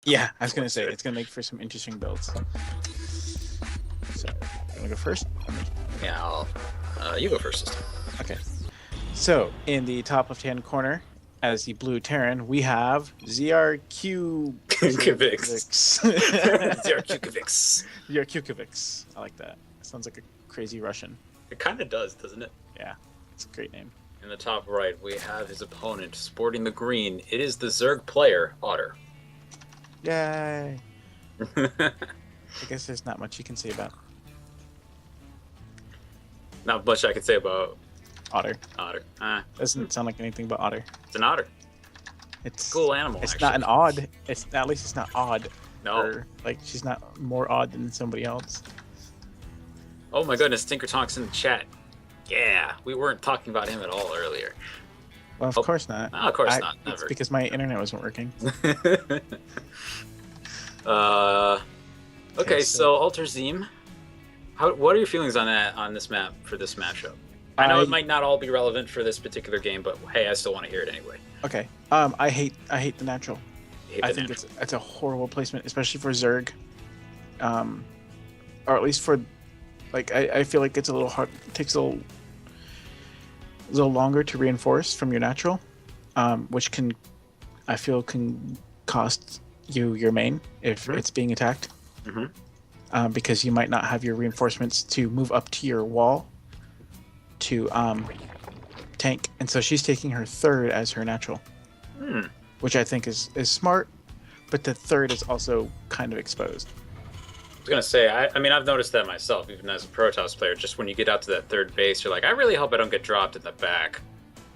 Yeah, I was gonna say it's gonna make for some interesting builds. So, you wanna go first? Yeah, you go first this time. Okay. So, in the top left-hand corner, as the blue Terran, we have zrqkyvx. Kvix. zrqkyvx. zrqkyvx. I like that. Sounds like a crazy Russian. It kind of does, doesn't it? Yeah, it's a great name. In the top right, we have his opponent sporting the green. It is the Zerg player, Ottr. Yay! I guess there's not much you can say about Not much I can say about Ottr. Ottr. Doesn't sound like anything but Ottr. It's an otter. It's a cool animal. It's actually. not an odd. It's at least it's not odd. No. Or, like she's not more odd than somebody else. Oh my goodness, Tinker Talk's in the chat. Yeah, we weren't talking about him at all earlier. Well, of course not. No, of course not. Never. It's because my internet wasn't working. Okay, so Alter Zim. What are your feelings on that on this map for this matchup? I know it might not all be relevant for this particular game, but hey, I still want to hear it anyway. Okay. I hate the natural. I think it's a horrible placement, especially for Zerg. Or at least for, like, I feel like it's a little hard. It takes a little longer to reinforce from your natural, which I feel can cost you your main if it's being attacked. Because you might not have your reinforcements to move up to your wall to tank, and so she's taking her third as her natural, which I think is smart, but the third is also kind of exposed. I was gonna say, I mean, I've noticed that myself, even as a Protoss player. Just when you get out to that third base, you're like, I really hope I don't get dropped in the back.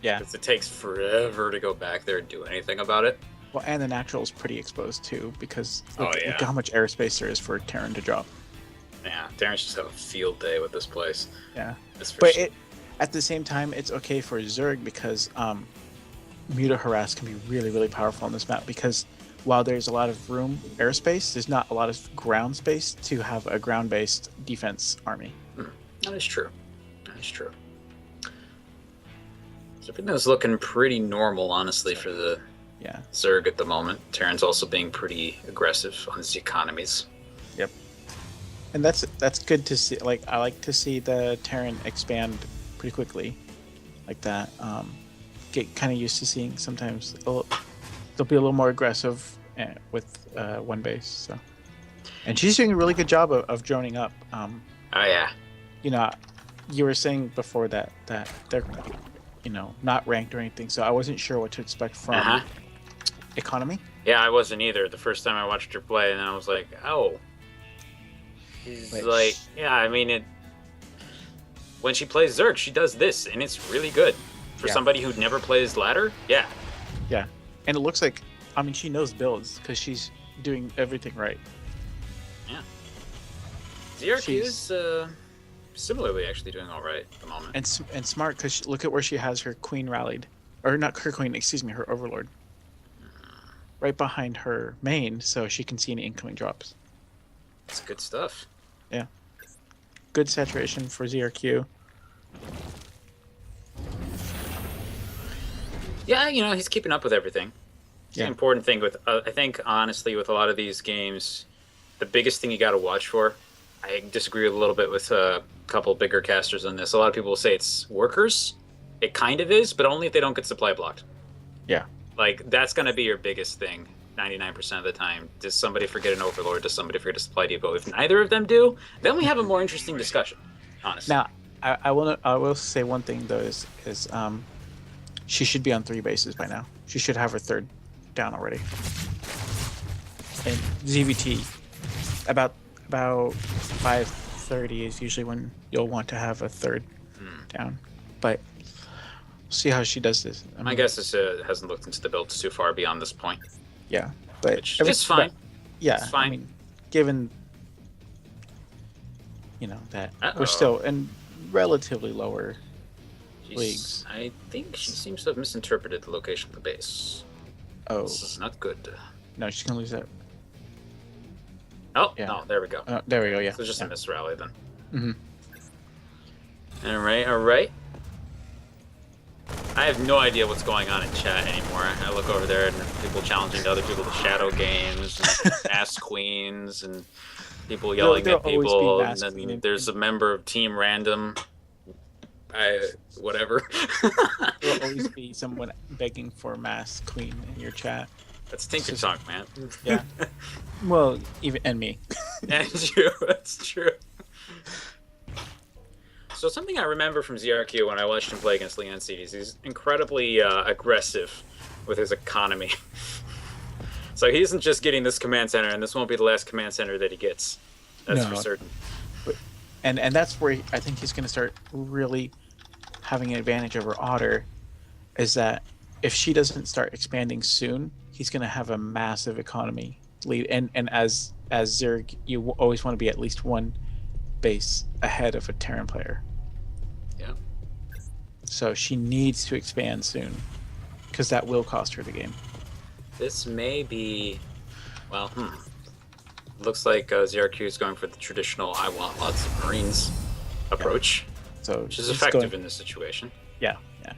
Yeah, because it takes forever to go back there and do anything about it. Well, and the natural is pretty exposed too, because look how much airspace there is for Terran to drop. Yeah, Terrans just have a field day with this place. Yeah, but at the same time, it's okay for Zerg because Muta Harass can be really, really powerful on this map, because while there's a lot of airspace, there's not a lot of ground space to have a ground-based defense army. That is true. That is true. So everything's looking pretty normal, honestly, for the Zerg at the moment. Terran's also being pretty aggressive on his economies. Yep. And that's good to see. Like, I like to see the Terran expand pretty quickly, like that. Get kind of used to seeing sometimes they'll be a little more aggressive with one base. So, and she's doing a really good job of droning up. Oh yeah. You know, you were saying before that they're, not ranked or anything, so I wasn't sure what to expect from economy. Yeah, I wasn't either. The first time I watched her play, and then I was like, oh. I mean, when she plays Zerg, she does this, and it's really good. For somebody who never plays ladder, yeah. Yeah, and it looks like, I mean, she knows builds, because she's doing everything right. Yeah. zrq is similarly actually doing all right at the moment. And smart, because look at where she has her queen rallied. Or not her queen, excuse me, her overlord. Right behind her main, so she can see any incoming drops. That's good stuff. Yeah. Good saturation for zrq. Yeah, he's keeping up with everything. It's the important thing with, I think, honestly, with a lot of these games, the biggest thing you got to watch for, I disagree a little bit with a couple bigger casters on this. A lot of people will say it's workers. It kind of is, but only if they don't get supply blocked. Yeah. Like, that's going to be your biggest thing 99% of the time. Does somebody forget an overlord? Does somebody forget a supply depot? If neither of them do, then we have a more interesting discussion, honestly. Now, I will say one thing, though, is she should be on 3 bases by now. She should have her third down already. And ZVT, about 5:30 is usually when you'll want to have a third down. But we'll see how she does this. My guess is hasn't looked into the builds too far beyond this point. Yeah, but it's fine. Yeah, it's fine. I mean, given that we're still in relatively lower leagues. I think she seems to have misinterpreted the location of the base. Oh, this is not good. No, she's gonna lose that. Oh, no, there we go. There we go, yeah. So it's just a miss rally then. Mm-hmm. All right. I have no idea what's going on in chat anymore. I look over there and people challenging other people to shadow games, and ask queens, and people yelling at people, and then there's a member of Team Random. Whatever. There will always be someone begging for mass queen in your chat. That's Tinker Talk, man. Yeah. Well, and me. And you. That's true. So something I remember from zrq when I watched him play against Leon Cities, he's incredibly aggressive with his economy. So he isn't just getting this command center, and this won't be the last command center that he gets. That's for certain. And that's where I think he's going to start really having an advantage over Ottr, is that if she doesn't start expanding soon, he's going to have a massive economy lead. And as Zerg, you always want to be at least one base ahead of a Terran player. Yeah. So she needs to expand soon, because that will cost her the game. This may be, well, looks like zrq is going for the traditional "I want lots of Marines" approach, so which is effective in this situation. Yeah, yeah.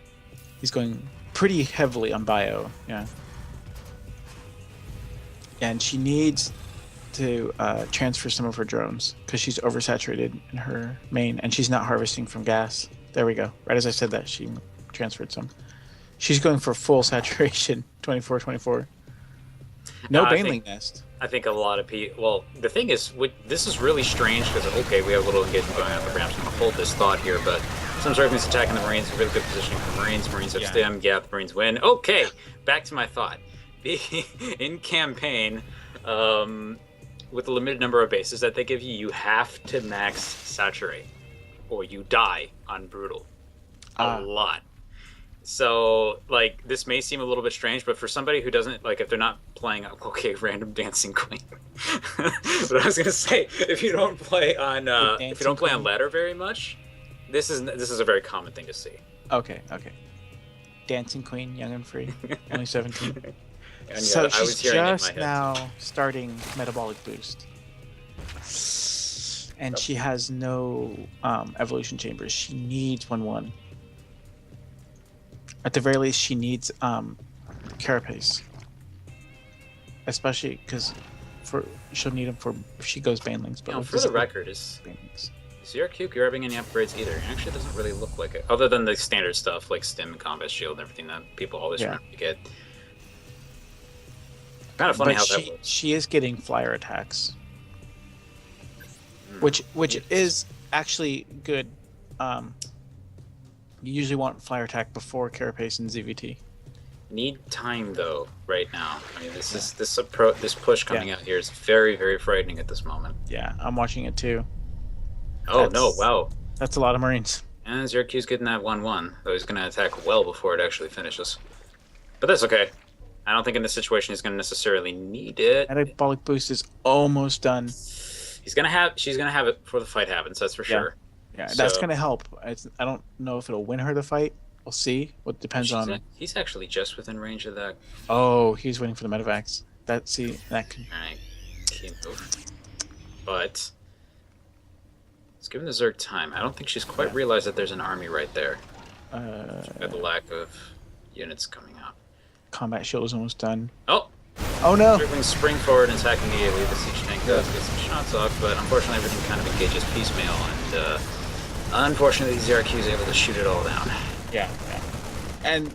He's going pretty heavily on bio, yeah. And she needs to transfer some of her drones because she's oversaturated in her main, and she's not harvesting from gas. There we go. Right as I said that, she transferred some. She's going for full saturation, 24-24. No baneling nest. I think a lot of people. Well, the thing is, this is really strange because okay, we have a little engagement going on, but perhaps I'm going to hold this thought here. But some Zergman's attacking the Marines, really good positioning for Marines. Marines have stim. Yeah, the Marines win. Okay, back to my thought. In campaign, with a limited number of bases that they give you, you have to max saturate, or you die on brutal. A lot. So, like, this may seem a little bit strange, but for somebody who doesn't, like, if they're not playing, okay, random dancing queen. But I was gonna say, if you don't play on, ladder very much, this is a very common thing to see. Okay. Dancing queen, young and free, only 17. And so she's just now starting metabolic boost, and she has no evolution chambers. She needs 1/1. At the very least, she needs carapace, especially because she'll need them for if she goes banelings. But for the record, is zrq grabbing any upgrades either? It actually doesn't really look like it, other than the standard stuff like stim and combat shield and everything that people always remember to get. Kind of funny how that works. She is getting flyer attacks, which is actually good. You usually want flyer attack before carapace and ZVT. Need time though, right now. I mean, this push coming out here is very, very frightening at this moment. Yeah, I'm watching it too. Oh no! Wow, that's a lot of Marines. And zrq's getting that 1/1, though he's going to attack well before it actually finishes. But that's okay. I don't think in this situation he's going to necessarily need it. Metabolic boost is almost done. She's going to have it before the fight happens. That's for sure. Yeah, that's going to help. I don't know if it'll win her the fight. We'll see. What depends on. He's actually just within range of that. Oh, he's waiting for the medevacs. That could. Alright, but it's given the Zerg time. I don't think she's quite realized that there's an army right there. By the lack of units coming out. Combat shield is almost done. Oh no! Zerglings spring forward and attack immediately. The siege tank does get some shots off, but unfortunately everything kind of engages piecemeal, and unfortunately zrq is able to shoot it all down. Yeah. And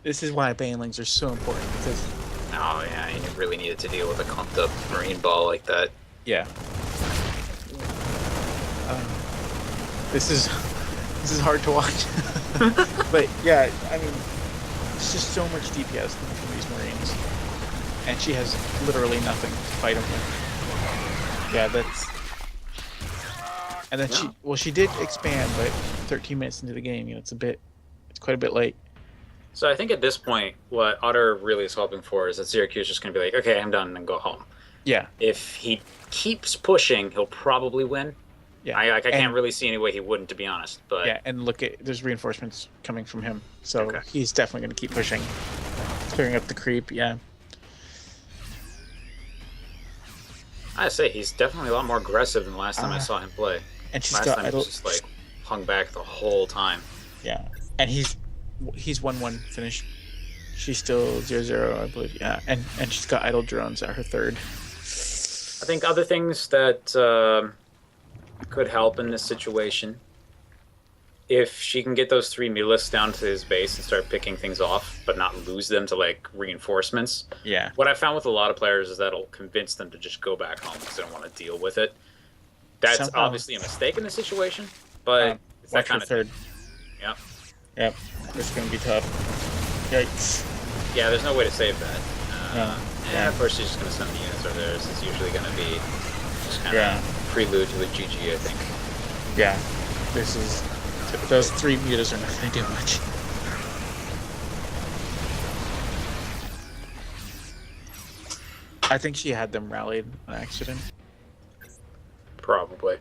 this is why banelings are so important, because oh yeah, you really needed to deal with a clumped up marine ball like that. Yeah. This is hard to watch. But yeah, I mean, it's just so much DPS from these Marines, and she has literally nothing to fight them with. Yeah, that's. And then she did expand, but 13 minutes into the game, it's quite a bit late. So I think at this point, what Ottr really is hoping for is that zrq is just going to be like, okay, I'm done, and go home. Yeah. If he keeps pushing, he'll probably win. Yeah. I can't really see any way he wouldn't, to be honest. But yeah, and there's reinforcements coming from him, so he's definitely going to keep pushing, clearing up the creep. Yeah. I say he's definitely a lot more aggressive than the last time I saw him play. And she's last time he was just like hung back the whole time. Yeah, and he's he's 1-1 finish. She's still 0-0, I believe. Yeah, and she's got idle drones at her third. I think other things that could help in this situation, if she can get those 3 Mulists down to his base and start picking things off, but not lose them to like reinforcements. Yeah. What I found with a lot of players is that'll convince them to just go back home because they don't want to deal with it. That's obviously a mistake in the situation, but it's that kind of third. Yep. Yep. It's gonna be tough. Yikes. Yeah, there's no way to save that. Yeah. Of course, she's just gonna send the units over there. So it's usually gonna be just kind of prelude to a GG, I think. Yeah. This is. Those 3 mutas are not going to do much. I think she had them rallied on accident. Probably.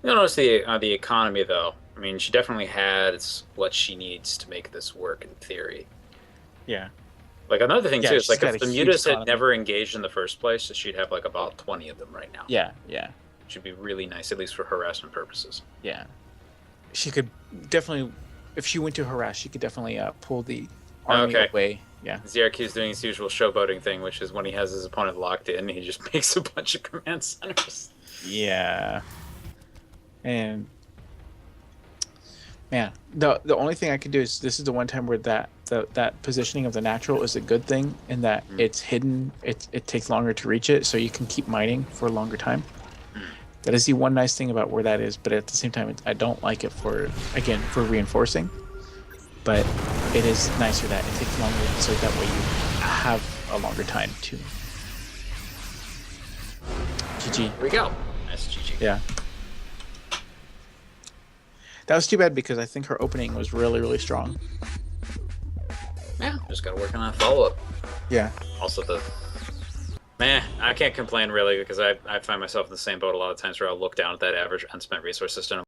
You'll notice the economy, though. I mean, she definitely has what she needs to make this work in theory. Yeah. Like, another thing, too, is like if the mutas had economy. Never engaged in the first place, she'd have like about 20 of them right now. Yeah, yeah. Which would be really nice, at least for harassment purposes. Yeah. She could definitely, if she went to harass, she could definitely pull the army away. Yeah. zrq's doing his usual showboating thing, which is when he has his opponent locked in, he just makes a bunch of command centers. Yeah. And man, the only thing I could do is this is the one time where that positioning of the natural is a good thing in that it's hidden. It takes longer to reach it, so you can keep mining for a longer time. That is the one nice thing about where that is, but at the same time, I don't like it for reinforcing. But it is nicer that it takes longer, so that way you have a longer time to. GG. Here we go. Nice GG. Yeah. That was too bad because I think her opening was really, really strong. Yeah, just gotta work on that follow-up. Yeah. Also I can't complain really because I find myself in the same boat a lot of times where I'll look down at that average unspent resource system